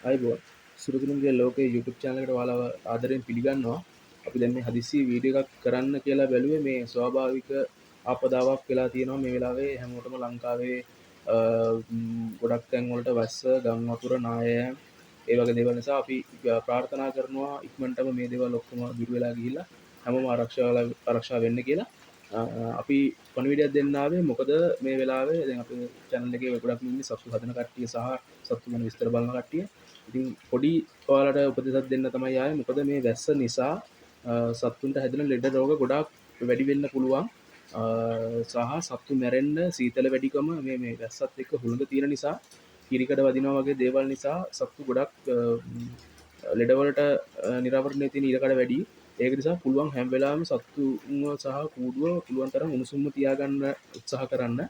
අයිබෝන් සුරතුරුන්ගේ ලෝකයේ YouTube channel එකට ඔයාලව ආදරයෙන් පිළිගන්නවා. අපි දැන් මේ හදිස්සි වීඩියෝ එකක් කරන්න කියලා බැලුවේ මේ ස්වාභාවික ආපදාවක් වෙලා තියෙනවා මේ වෙලාවේ හැමෝටම ලංකාවේ ගොඩක් තැන් වලට වැස්ස, ගම් වතුර, නායෑම් ඒ වගේ දේවල් නිසා අපි ප්‍රාර්ථනා කරනවා ඉක්මනටම මේ දේවල් ඔක්කොම දුර වෙලා ගිහිල්ලා හැමෝම ආරක්ෂා වෙන්න කියලා. අපි පණිවිඩයක් දෙන්න ආවේ මොකද මේ වෙලාවේ දැන් අපේ channel එකේ ගොඩක් ඉන්නේ සත්තු හදන කට්ටිය සහ සත්තු ගැන විස්තර බලන කට්ටිය. ඉතින් පොඩි ඔයාලට උපදෙසක් දෙන්න තමයි ආවේ. මොකද මේ වැස්ස නිසා සත්තුන්ට හැදෙන ලෙඩ රෝග ගොඩාක් වැඩි වෙන්න පුළුවන්. සහ සත්තු මැරෙන්න සීතල වැඩිකම මේ වැස්සත් එක්ක හුළඟ තියෙන නිසා කිරිකඩ වදිනවා වගේ දේවල් නිසා සත්තු ගොඩක් ලෙඩවලට නිරාවරණය තියෙන ඉඩකඩ වැඩි. ඒක නිසා පුළුවන් හැම වෙලාවෙම සත්තුන්ව සහ කූඩුව පුළුවන් තරම් උණුසුම්ම තියාගන්න උත්සාහ කරන්න.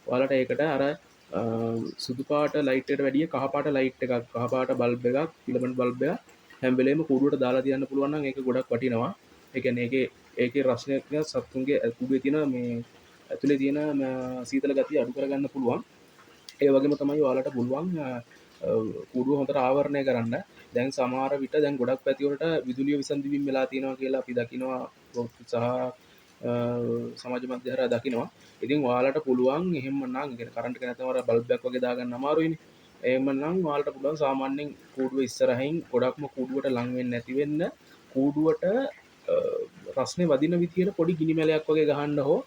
ඔයාලට ඒකට අර සුදු පාට ලයිට් එකට වැඩිය කහ පාට ලයිට් එකක්, කහ පාට බල්බ් එකක්, ෆිලමන්ට් බල්බ් එකක් හැම වෙලේම කූඩුවට දාලා තියන්න පුළුවන් නම් ඒක ගොඩක් වටිනවා. ඒ කියන්නේ ඒකේ රස්නයක් සත්තුන්ගේ කූඩුවේ තියෙන මේ ඇතුලේ තියෙන සීතල ගතිය අඩු කරගන්න පුළුවන්. ඒ වගේම තමයි ඔයාලට පුළුවන් කූඩුව හොඳට ආවරණය කරන්න. දැන් සමහර විට දැන් ගොඩක් පැතිවලට විදුලිය විසන්දිවීම වෙලා තියෙනවා කියලා අපි දකිනවා සහ සමාජ මාධ්‍ය හරහා දකිනවා. ඉතින් ඔයාලට පුළුවන් එහෙම නම් කරන්ට් එක නැත්නම් අර බල්බ් එකක් වගේ දාගන්න අමාරුයිනේ. එහෙම නම් ඔයාලට පුළුවන් සාමාන්‍යයෙන් කූඩුව ඉස්සරහින් ගොඩක්ම කූඩුවට ලං වෙන්නේ නැති වෙන්න කූඩුවට රස්නේ වදින විදියට පොඩි ගිනි මැලයක් වගේ ගහන්න හෝ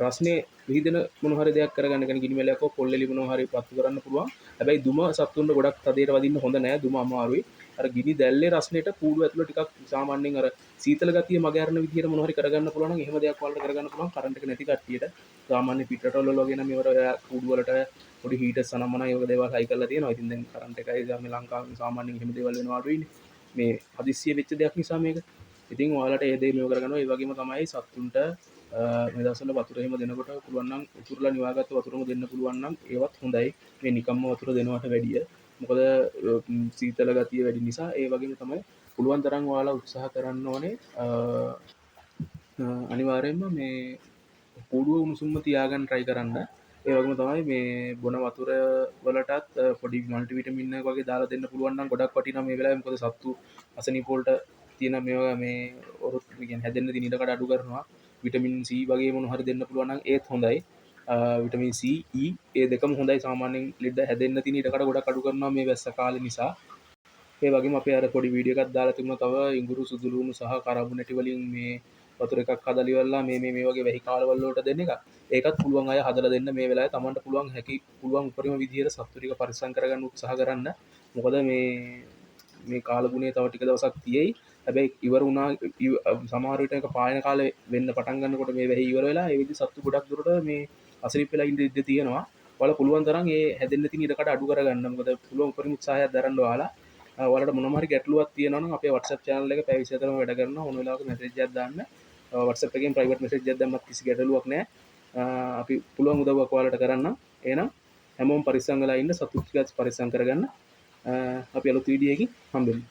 රස්නේ විහිදෙන මොන හරි දෙයක් කරගන්න. කියන්නේ ගිනි මැලයක් හෝ පොල් එලි මොනවා හරි පත්තු කරන්න පුළුවන්. හැබැයි දුම සත්තුන්ට ගොඩක් තදේට වදින්න හොඳ නෑ. දුම අමාරුයි. අර ගිනි දැල්ලේ රස්නෙට කූඩුව ඇතුළ ටිකක් සාමාන්‍යයෙන් අර සීතල ගතිය මගහැරන විදියට මොනවා හරි කරගන්න පුළුවන් නම් එහෙම දෙයක් ඔයාලට කරගන්න පුළුවන්. කරන්ට් එක නැති කට්ටියට සාමාන්‍ය පිටරටවල වල වගේ නම් මේවට කූඩු වලට පොඩි හීටර්ස් අනම්මන ඒ වගේ දේවල් හයි කරලා තියෙනවා. ඉතින් දැන් කරන්ට් එකයි මේ ලංකාවේ සාමාන්‍යයෙන් එහෙම දේවල් වෙනවා අඩුයිනේ. මේ හදිස්සිය වෙච්ච දෙයක් නිසා මේක. ඉතින් ඔයාලට ඒ දේ මේව කරගන්නවා. ඒ වගේම තමයි සත්තුන්ට මේ දවස්වල වතුර එහෙම දෙනකොට පුළුවන් නම් උතුරලා නිවාගත්ත වතුරම දෙන්න පුළුවන් නම් ඒවත් හොඳයි. මේ නිකම්ම වතුර දෙනවට වැඩිය. මොකද සීතල ගතිය වැඩි නිසා. ඒ වගේම තමයි පුළුවන් තරම් ඔයාලා උත්සාහ කරන්න ඕනේ අනිවාර්යයෙන්ම මේ කූඩුව උණුසුම්ම තියාගන්න try කරන්න. ඒ වගේම තමයි මේ බොන වතුර වලටත් පොඩි මල්ටි විටමින් එක වගේ දාලා දෙන්න පුළුවන් නම් ගොඩක් වටිනවා මේ වෙලාවේ. මොකද සත්තු අසනීප වලට තියෙන මේවා මේ ඔරුත් කියන්නේ හැදෙන්න තියෙන ඉඩකඩ අඩු කරනවා. විටමින් C වගේ මොනවා හරි දෙන්න පුළුවන් නම් ඒත් හොඳයි. විටමින් C, E ඒ දෙකම හොඳයි. සාමාන්‍යයෙන් ලෙඩ හැදෙන්න තියෙන ඉඩකඩ ගොඩක් අඩු කරනවා මේ වැස්ස කාලේ නිසා. ඒ වගේම අපේ අර පොඩි වීඩියෝ එකක් දාලා තිබුණා තව ඉඟුරු සුදුලුණු සහ කරබුනැටි වලින් මේ වතුර එකක් හදලා ඉවරලා මේ වගේ වැහි කාලවල වලට දෙන එක. ඒකත් පුළුවන් අය හදලා දෙන්න මේ වෙලාවේ Tamanට පුළුවන් උපරිම විදියට සත්තු ටික පරිස්සම් කරගන්න උත්සාහ කරන්න. මොකද මේ කාලගුණය තව ටික දවසක් තියෙයි. හැබැයි ඉවර වුණා සමහර විට එක පායන කාලේ වෙන්න පටන් ගන්නකොට මේ වැහි ඉවර වෙලා ඒ විදිහ සත්තු ගොඩක් දුරට මේ අසනීප වෙලා ඉඳ ඉඳ තියෙනවා. ඔයාලා පුළුවන් තරම් ඒ හැදෙන්න තියෙන ඉඩකඩ අඩු කරගන්න. මොකද පුළුවන් උපරිම උත්සාහයක් දරන්න ඔයාලා. ඔයාලට මොනවා හරි ගැටලුවක් තියෙනවා නම් අපේ WhatsApp channel එක පැය 24ම වැඩ කරනවා. ඕන වෙලාවක message එකක් දාන්න. WhatsApp එකෙන් private message එකක් දැම්මත් කිසි ගැටලුවක් නැහැ. අපි පුළුවන් උදව්වක් ඔයාලට කරන්න. එහෙනම් හැමෝම පරිස්සම් වෙලා ඉන්න සතුටු ටිකක් පරිස්සම් කරගන්න. අපි අලුත් වීඩියෝ එකකින් හම්බෙමු.